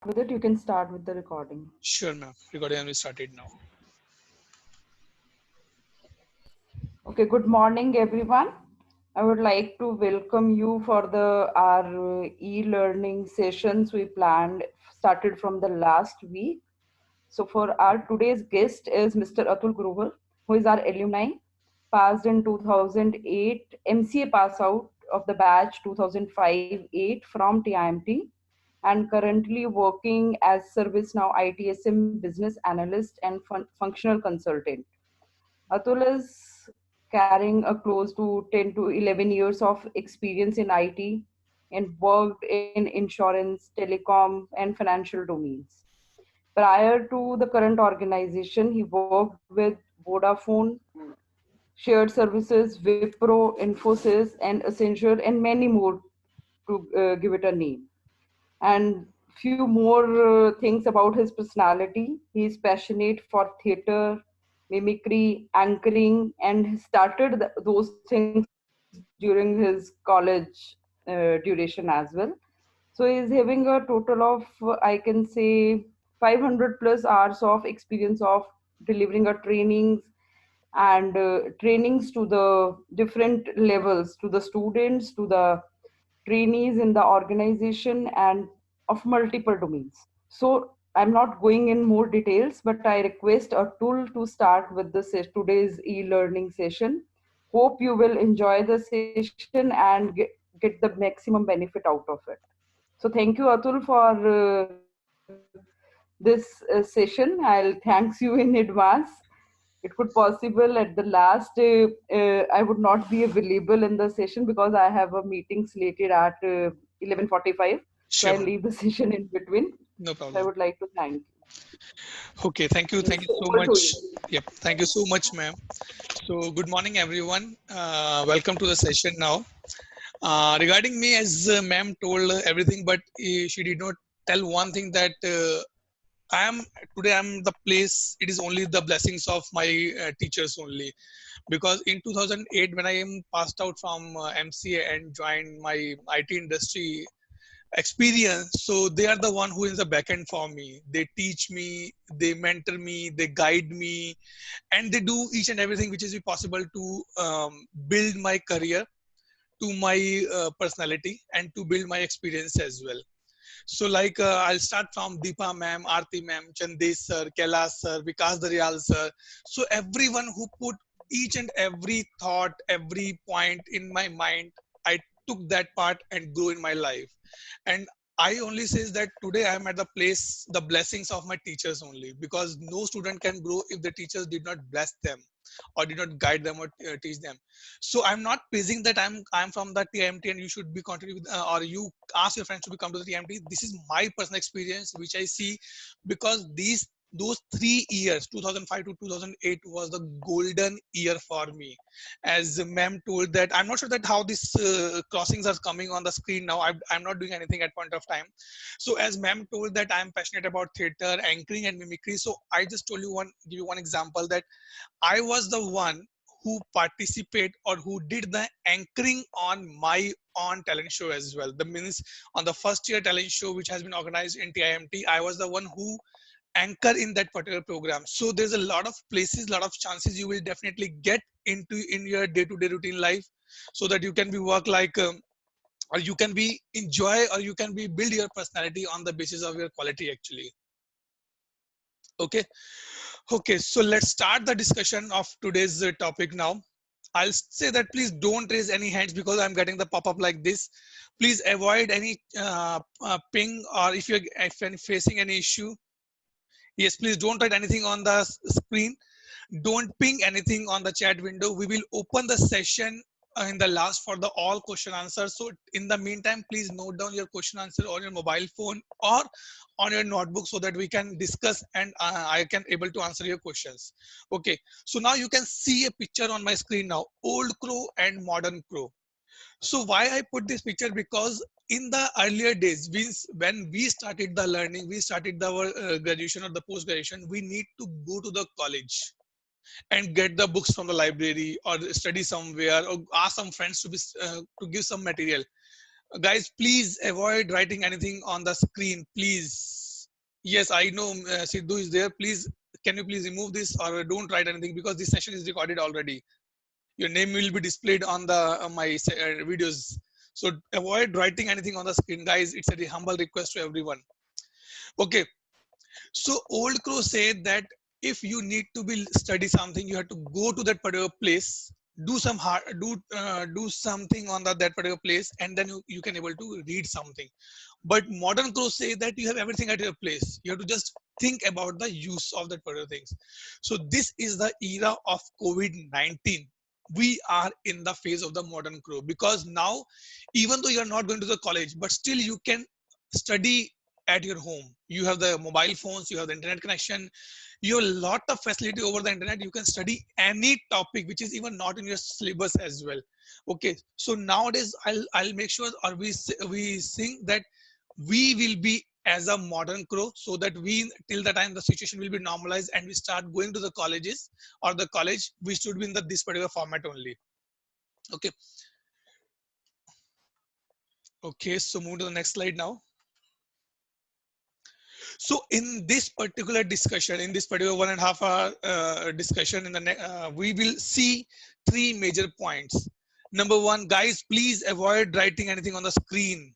with it, you can start with the recording. Sure, ma'am. Recording will be started now. Okay, good morning, everyone. I would like to welcome you for the our e-learning sessions we planned started from the last week. So for our today's guest is Mr. Atul Grover, who is our alumni, passed in 2008, MCA pass out of the batch 2005-8 from TIMT, and currently working as ServiceNow ITSM business analyst and functional consultant. Atul is carrying a close to 10 to 11 years of experience in IT and worked in insurance, telecom, and financial domains. Prior to the current organization, he worked with Vodafone, Shared Services, Wipro, Infosys, and Accenture, and many more to give it a name. And few more things about his personality. He is passionate for theater, mimicry, anchoring, and he started those things during his college duration as well. So he is having a total of, I can say, 500 plus hours of experience of delivering a trainings and trainings to the different levels, to the students, to the trainees in the organization, and of multiple domains. So I'm not going in more details, but I request a tool to start with the today's e-learning session. Hope you will enjoy the session and get the maximum benefit out of it. So thank you, Atul, for this session. I'll thanks you in advance. It could possible at the last I would not be available in the session because I have a meeting slated at 11:45. So Sure, I'll ma'am. leave the session in between. No So I problem. would like to thank you. Okay, thank you. Thank Yes, you so over to much. you. Yep, thank you so much, ma'am. So, good morning, everyone. Welcome to the session now. Regarding me, as ma'am told everything, but she did not tell one thing that I am today. I'm the place. It is only the blessings of my teachers only. Because in 2008, when I am passed out from MCA and joined my IT industry experience, so they are the one who is the back end for me. They teach me, they mentor me, they guide me, and they do each and everything which is possible to build my career, to my personality, and to build my experience as well. So like I'll start from Deepa ma'am, Aarti ma'am, Chandesh sir, Kailash sir, Vikas Daryal sir. So everyone who put each and every thought, every point in my mind, I took that part and grew in my life. And I only says that today I am at the place, the blessings of my teachers only, because no student can grow if the teachers did not bless them or did not guide them or teach them. So I'm not praising that I'm from the TMT and you should be contributing or you ask your friends to become to the TMT. This is my personal experience which I see, because those 3 years, 2005 to 2008, was the golden year for me. As ma'am told that, I'm not sure that how these crossings are coming on the screen now. I'm not doing anything at point of time. So as ma'am told that I'm passionate about theater, anchoring, and mimicry. So I just told you give you one example that I was the one who participate or who did the anchoring on my own talent show as well. The means on the first year talent show which has been organized in TIMT, I was the one who anchor in that particular program. So there's a lot of places, lot of chances you will definitely get into in your day-to-day routine life, so that you can be work like or you can be enjoy or you can be build your personality on the basis of your quality actually. Okay. Okay, so let's start the discussion of today's topic now. I'll say that please don't raise any hands because I'm getting the pop-up like this. Please avoid any ping, or if you're facing any issue, yes, please don't write anything on the screen. Don't ping anything on the chat window. We will open the session in the last for the all question answers. So in the meantime, please note down your question answer on your mobile phone or on your notebook so that we can discuss and I can able to answer your questions. Okay. So now you can see a picture on my screen now, old crow and modern crow. So why I put this picture, because in the earlier days, when we started the learning, we started our graduation or the post graduation, we need to go to the college and get the books from the library or study somewhere or ask some friends to give some material. Guys, please avoid writing anything on the screen, please. Yes, I know Sidhu is there. Please, can you please remove this or don't write anything because this session is recorded already. Your name will be displayed on the videos. So avoid writing anything on the screen, guys. It's a humble request to everyone. Okay. So old crow said that if you need to be study something, you have to go to that particular place, do some hard, do something on that particular place, and then you can able to read something. But modern crows say that you have everything at your place. You have to just think about the use of that particular things. So this is the era of COVID-19. We are in the phase of the modern crow because now, even though you are not going to the college, but still you can study at your home. You have the mobile phones, you have the internet connection, you have a lot of facility over the internet. You can study any topic which is even not in your syllabus as well. Okay, so nowadays I'll make sure or we sing that we will be as a modern crow so that we till the time the situation will be normalized and we start going to the colleges or the college, we should be in this particular format only. Okay. Okay, so move to the next slide now. So in this particular discussion, in this particular 1.5 hour discussion, we will see three major points. Number one, guys, please avoid writing anything on the screen.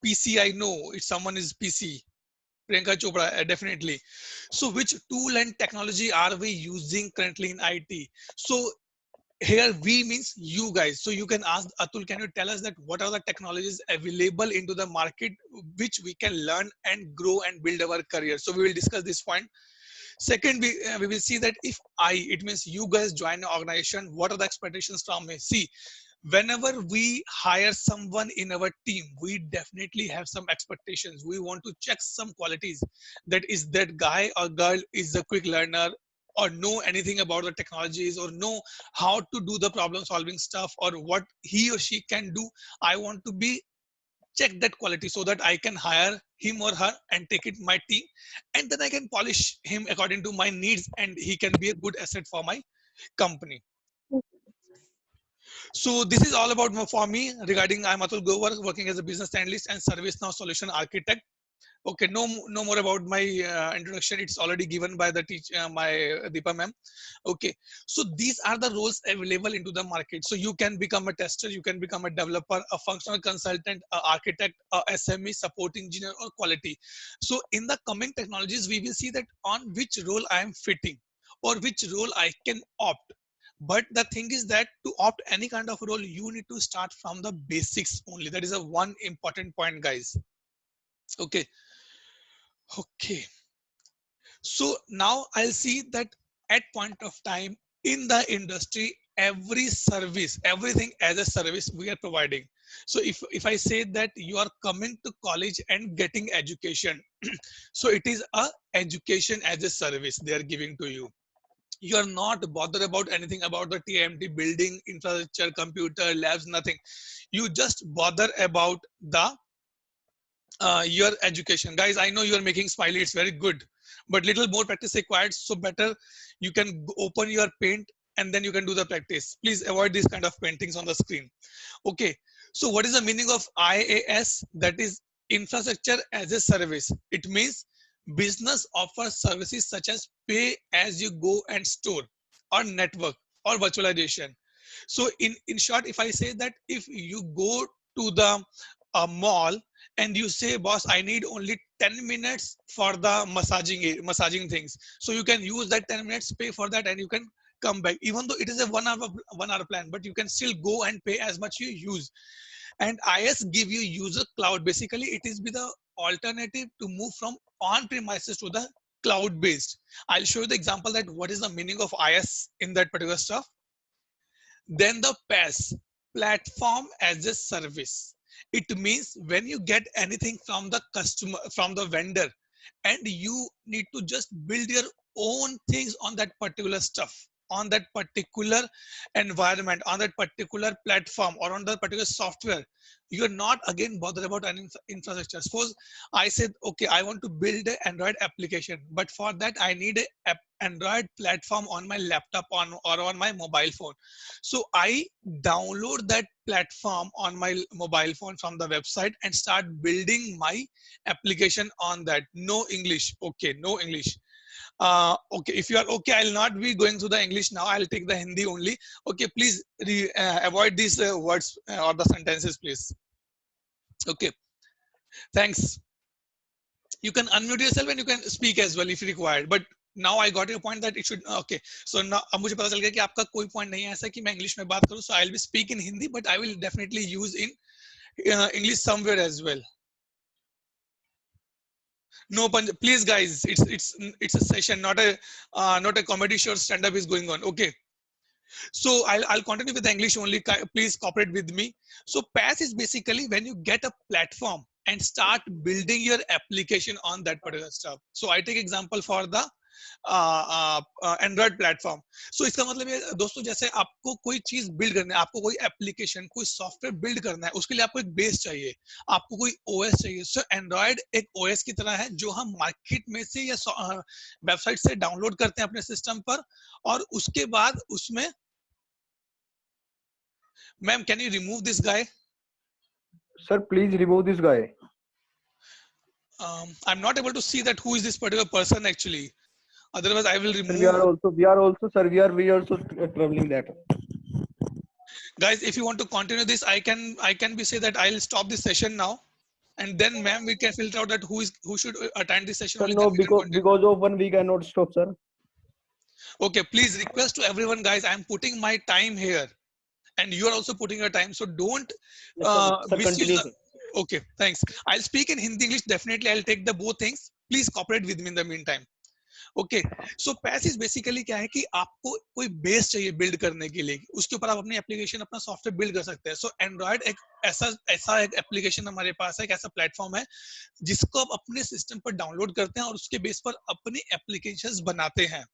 PC, I know if someone is PC. Priyanka Chopra, definitely. So which tool and technology are we using currently in IT? So here we means you guys. So you can ask Atul, can you tell us that what are the technologies available into the market which we can learn and grow and build our career? So we will discuss this point. Second, we will see that if it means you guys join an organization, what are the expectations from me? See, whenever we hire someone in our team, we definitely have some expectations. We want to check some qualities, that is that guy or girl is a quick learner or know anything about the technologies or know how to do the problem solving stuff or what he or she can do. I want to be check that quality so that I can hire him or her and take it my team, and then I can polish him according to my needs and he can be a good asset for my company. So this is all about for me regarding I'm Atul Grover, working as a business analyst and ServiceNow solution architect. Okay, no more about my introduction. It's already given by the teacher, my Deepa ma'am. Okay, so these are the roles available into the market. So you can become a tester, you can become a developer, a functional consultant, a architect, a SME, support engineer, or quality. So in the coming technologies, we will see that on which role I am fitting or which role I can opt. But the thing is that to opt any kind of role, you need to start from the basics only. That is a one important point, guys. Okay. Okay. So now I'll see that at point of time in the industry, every service, everything as a service we are providing. So if I say that you are coming to college and getting education, so it is a education as a service they are giving to you. You are not bothered about anything about the TMT building, infrastructure, computer, labs, nothing. You just bother about the your education. Guys, I know you are making smiley, it's very good, but little more practice required. So better you can open your paint and then you can do the practice. Please avoid these kind of paintings on the screen. Okay, so what is the meaning of IaaS? That is infrastructure as a service. It means business offers services such as pay as you go and store or network or virtualization. So in short, if I say that if you go to the mall and you say, boss, I need only 10 minutes for the massaging things, so you can use that 10 minutes, pay for that, and you can come back. Even though it is a 1 hour plan, but you can still go and pay as much you use. And IS give you user cloud. Basically it is be the alternative to move from on premises to the cloud based. I'll show you the example that what is the meaning of IS in that particular stuff. Then the PaaS, platform as a service. It means when you get anything from the customer, from the vendor, and you need to just build your own things on that particular stuff. on that particular environment, on that particular platform, or on that particular software, you're not again bothered about an infrastructure. Suppose I said, okay, I want to build an Android application, but for that I need a Android platform on my laptop or on my mobile phone. So I download that platform on my mobile phone from the website and start building my application on that. No English. Okay, no English. Okay, if you are okay, I'll not be going through the English now. I'll take the Hindi only. Okay, please avoid these words or the sentences, please. Okay, thanks. You can unmute yourself and you can speak as well if required. But now I got your point that it should okay. So now अब मुझे पता चल गया कि आपका कोई point नहीं है ऐसा कि मैं English में बात करूँ. So I'll be speak in Hindi, but I will definitely use in English somewhere as well. No, please, guys. It's a session, not a comedy show. Stand up is going on. Okay. So I'll continue with the English only. Please cooperate with me. So PaaS is basically when you get a platform and start building your application on that particular stuff. So I take example for the Android platform. So इसका मतलब ये दोस्तों, जैसे आपको कोई चीज build करना है, आपको कोई एप्लीकेशन, कोई सॉफ्टवेयर बिल्ड करना है, उसके लिए आपको एक बेस चाहिए, आपको कोई ओएस चाहिए. सो एंड्रॉइड एक ओएस की तरह है जो हम मार्केट में से या वेबसाइट से डाउनलोड करते हैं अपने सिस्टम पर, और उसके बाद उसमें Ma'am, can you remove this guy? Sir, please remove this guy. I'm not able to see that who is this particular person actually. Otherwise, I will remove. Sir, we are also traveling that. Guys, if you want to continue this, I can be say that I'll stop this session now, and then, ma'am, we can filter out that who should attend this session. Sir, no, because of one we cannot stop, sir. Okay, please request to everyone, guys. I'm putting my time here, and you are also putting your time. So don't misuse the. Okay, thanks. I'll speak in Hindi, English. Definitely, I'll take the both things. Please cooperate with me in the meantime. Okay, so PaaS is basically क्या है कि आपको कोई base चाहिए build करने के लिए, उसके ऊपर आप अपनी एप्लीकेशन, अपना सॉफ्टवेयर बिल्ड कर सकते हैं. सो एंड्रॉइड एक ऐसा एक एप्लीकेशन हमारे पास है, एक ऐसा प्लेटफॉर्म है जिसको आप अपने सिस्टम पर डाउनलोड करते हैं और उसके बेस पर अपनी एप्लीकेशंस बनाते हैं.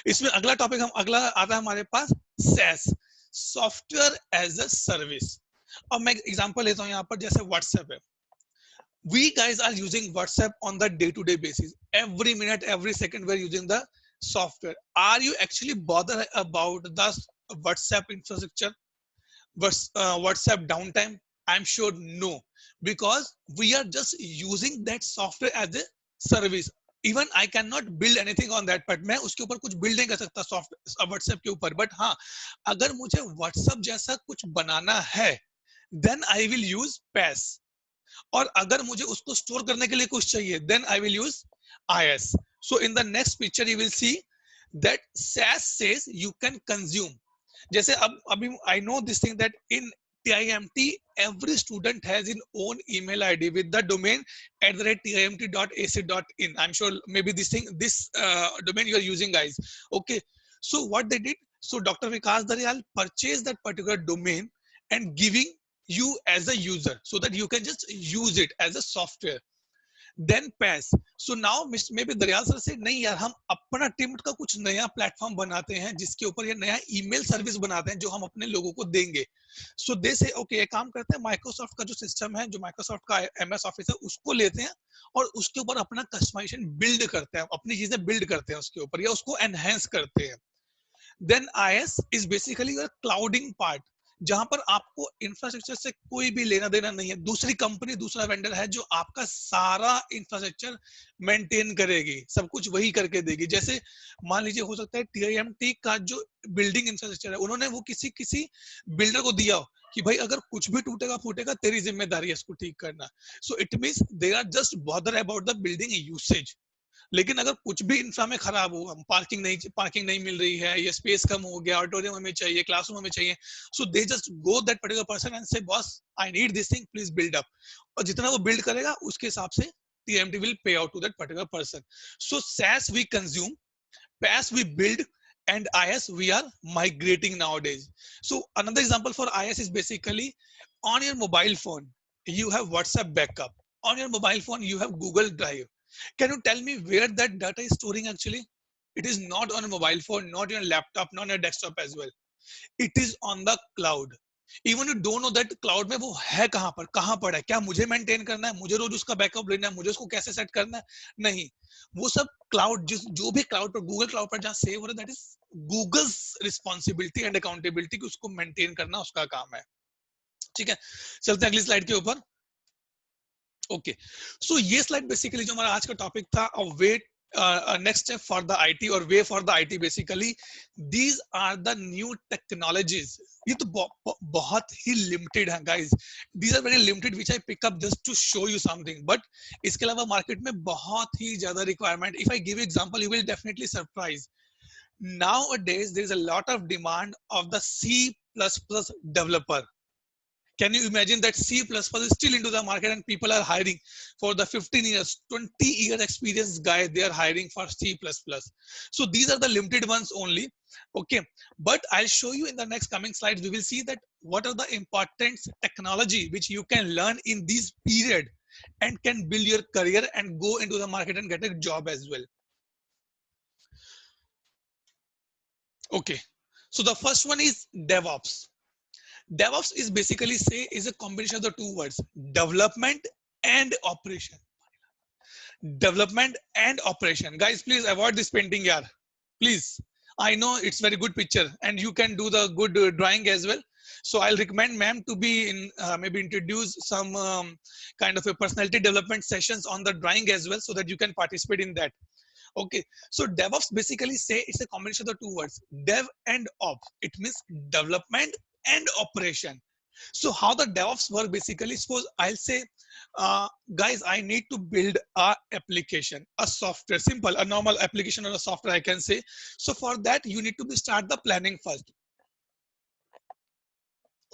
इसमें अगला टॉपिक अगला आता है हमारे पास SaaS, software as a service. अब मैं एग्जांपल लेता हूं यहाँ पर, जैसे व्हाट्सएप है. We guys are using WhatsApp on the day-to-day basis. Every minute, every second, we're using the software. Are you actually bothered about the WhatsApp infrastructure, WhatsApp downtime? I'm sure no, because we are just using that software as a service. Even I cannot build anything on that, but मैं उसके ऊपर कुछ build नहीं कर सकता software WhatsApp के ऊपर. But हाँ, अगर मुझे WhatsApp जैसा कुछ बनाना है, then I will use PaaS. और अगर मुझे उसको स्टोर करने के लिए कुछ चाहिए, then I will use IaaS. So in the next picture you will see that SaaS says you can consume. जैसे अब अभी I know this thing that in TIMT every student has his own email ID with the domain @timt.ac.in. I'm sure maybe this domain you are using, guys. Okay, so what they did, so Dr. Vikas Daryal purchased that particular domain and giving you as a user so that you can just use it as a software. Then PaaS. So now maybe दरियाल sir से नहीं यार, हम अपना team का कुछ नया platform बनाते हैं जिसके ऊपर ये नया ईमेल सर्विस बनाते हैं जो हम अपने लोगों को देंगे. सो दे से ओके, एक काम करते हैं, माइक्रोसॉफ्ट का जो सिस्टम है, जो माइक्रोसॉफ्ट का MS ऑफिस है, उसको लेते हैं और उसके ऊपर अपना कस्टमाइजेशन बिल्ड करते हैं, अपनी चीजें बिल्ड करते हैं उसके ऊपर या उसको एनहेंस करते हैं. Then IaaS is basically a clouding part, जहां पर आपको इंफ्रास्ट्रक्चर से कोई भी लेना देना नहीं है. दूसरी कंपनी, दूसरा वेंडर है जो आपका सारा इंफ्रास्ट्रक्चर मेंटेन करेगी, सब कुछ वही करके देगी. जैसे मान लीजिए हो सकता है TIMT का जो बिल्डिंग इंफ्रास्ट्रक्चर है, उन्होंने वो किसी बिल्डर को दिया हो कि भाई अगर कुछ भी टूटेगा फूटेगा तेरी जिम्मेदारी है इसको ठीक करना. So it means they are just bother about the building usage. लेकिन अगर कुछ भी इंफ्रा में खराब हुआ, पार्किंग नहीं मिल रही है, ये स्पेस कम हो गया, ऑडिटोरियम हमें चाहिए, क्लासरूम हमें चाहिए, so they just go that particular person and say boss I need this thing, please build up. और जितना वो बिल्ड करेगा उसके हिसाब से TMT will pay out to that particular person. So SaaS we consume, PaaS we build, and IaaS we are migrating nowadays. So another example for IaaS is basically on your mobile phone you have WhatsApp backup, on your mobile phone you have Google Drive. Can you tell me where that data is storing actually? It is not on a mobile phone, not on a laptop, not on a desktop as well. It is on the cloud. Even you don't know that cloud में वो है कहाँ पर है, क्या मुझे maintain करना है, मुझे रोज उसका backup लेना है, मुझे उसको कैसे set करना है, नहीं, वो सब cloud जो भी cloud पर Google cloud पर जहाँ save हो रहा है, that is Google's responsibility and accountability कि उसको maintain करना उसका काम है. ठीक है, चलते हैं अगली स्लाइड के ऊपर. ओके, सो ये स्लाइड बेसिकली जो हमारा आज का टॉपिक था, वे next step for the IT or way for the IT basically, these are the new technologies. ये तो बहुत ही limited है guys, these are very limited which I pick up just to show you something, but इसके अलावा market में बहुत ही ज्यादा requirement. If I give you example, you will definitely surprise. Nowadays there is a lot of demand of the C++ developer. Can you imagine that C++ is still into the market and people are hiring for the 15 years, 20 years experience guy, they are hiring for C++. So these are the limited ones only. Okay, but I'll show you in the next coming slides, we will see that what are the important technology which you can learn in this period and can build your career and go into the market and get a job as well. Okay, so the first one is DevOps. DevOps is basically is a combination of the two words, development and operation. Development and operation. Guys, please avoid this painting, yaar. Please. I know it's very good picture and you can do the good drawing as well. So I'll recommend ma'am to be in maybe introduce some kind of a personality development sessions on the drawing as well, so that you can participate in that. Okay, so DevOps basically it's a combination of the two words, dev and ops. It means development and operation. So how the DevOps work basically, suppose I'll say, guys, I need to build a application, a software, simple, a normal application or a software I can say. So for that, you need to start the planning first.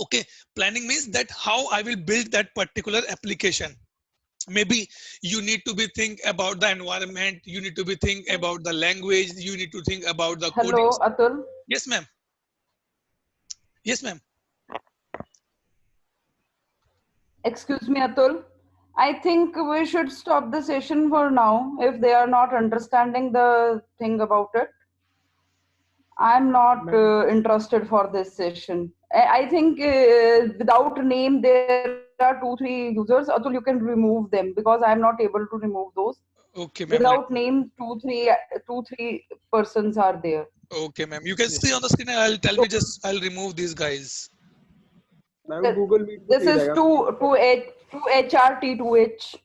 Okay, planning means that how I will build that particular application. Maybe you need to be think about the environment, you need to be think about the language, you need to think about the coding. Hello, Atul. Yes, ma'am. Yes, ma'am. Excuse me, Atul. I think we should stop the session for now if they are not understanding the thing about it. I'm not interested for this session. I think without name, there are 2-3 users. Atul, you can remove them because I'm not able to remove those. Okay, ma'am. Without name, 2-3 persons are there. Okay, ma'am. You can see on the screen. I'll remove these guys. Google Meet This is 2HRT2H.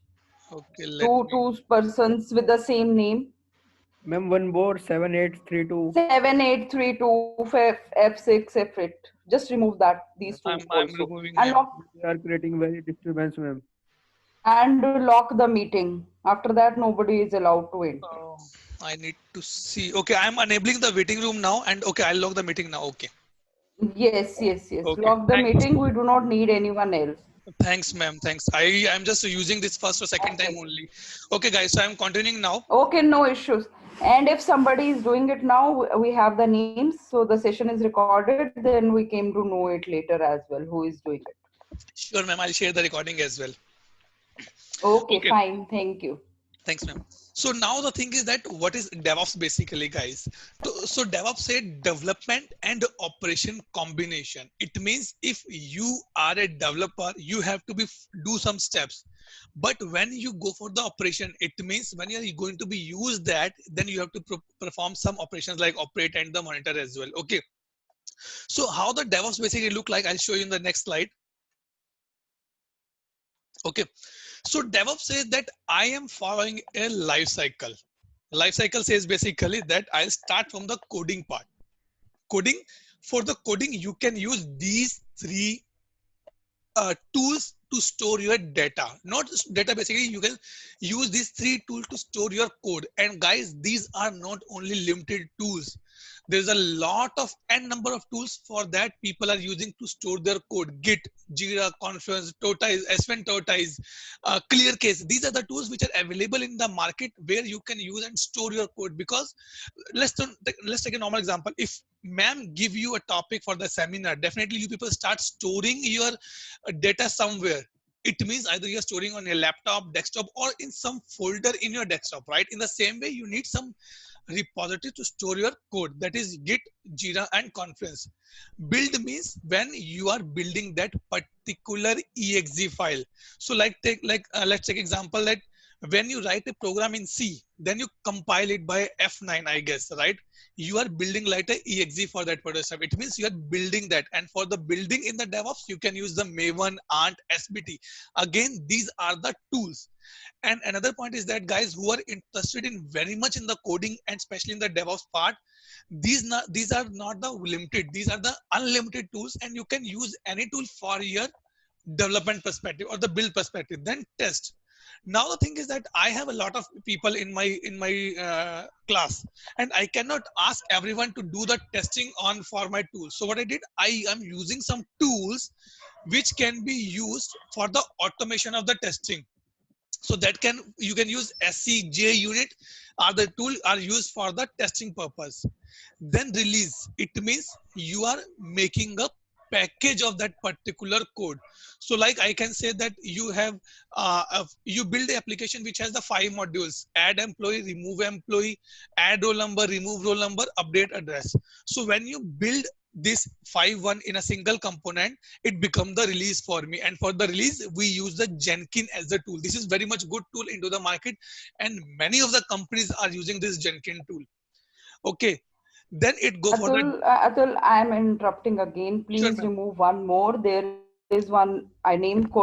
Okay, two persons with the same name. Ma'am, one more 7832. 7832 F6 F8. Just remove these two. I'm removing. And they are creating very disturbance, ma'am. And lock the meeting. After that, nobody is allowed to enter. Oh, I need to see. Okay, I'm enabling the waiting room now, and okay, I'll lock the meeting now. Okay. Yes. Okay. Lock the meeting. We do not need anyone else. Thanks, ma'am. Thanks. I'm just using this first or second time only. Okay, guys. So I'm continuing now. Okay, no issues. And if somebody is doing it now, we have the names. So the session is recorded. Then we came to know it later as well, who is doing it. Sure, ma'am. I'll share the recording as well. Okay, fine. Thank you. Thanks, ma'am. So now the thing is that what is DevOps basically, guys? So DevOps said development and operation combination. It means if you are a developer, you have to do some steps. But when you go for the operation, it means when you are going to be use that, then you have to perform some operations like operate and the monitor as well. Okay. So how the DevOps basically look like, I'll show you in the next slide. Okay. So DevOps says that I am following a life cycle. Life cycle says basically that I'll start from the coding part. Coding, for the coding, you can use these three tools to store your data. Not data, basically you can use these three tools to store your code. And guys, these are not only limited tools. There's a lot of n number of tools for that people are using to store their code. Git, Jira, Confluence, Tortoise, Aspen Tortoise, ClearCase. These are the tools which are available in the market where you can use and store your code. Because let's take a normal example. If ma'am give you a topic for the seminar, definitely you people start storing your data somewhere. It means either you're storing on your laptop, desktop, or in some folder in your desktop, right? In the same way, you need some repository to store your code, that is Git, Jira and Confluence. Build means when you are building that particular exe file. So let's take example that when you write a program in C, then you compile it by F9, I guess, right? You are building like a exe for that particular stuff. It means you are building that. And for the building in the DevOps, you can use the Maven, Ant, SBT. Again, these are the tools. And another point is that guys who are interested in very much in the coding and especially in the DevOps part, these are not the limited, these are the unlimited tools, and you can use any tool for your development perspective or the build perspective. Then test. Now the thing is that I have a lot of people in my class, and I cannot ask everyone to do the testing on for my tools. So what I did, I am using some tools which can be used for the automation of the testing. So that you can use SCJUnit, or the tool are used for the testing purpose. Then release, it means you are making a package of that particular code. So like I can say that you have you build the application which has the 5 modules: add employee, remove employee, add roll number, remove roll number, update address. So when you build this 5 in a single component, it become the release for me. And for the release, we use the Jenkins as a tool. This is very much good tool into the market, and many of the companies are using this Jenkins tool. Okay, then it go for the Atul, I'm interrupting again. Sure, Please ma'am. remove one more. There is one I named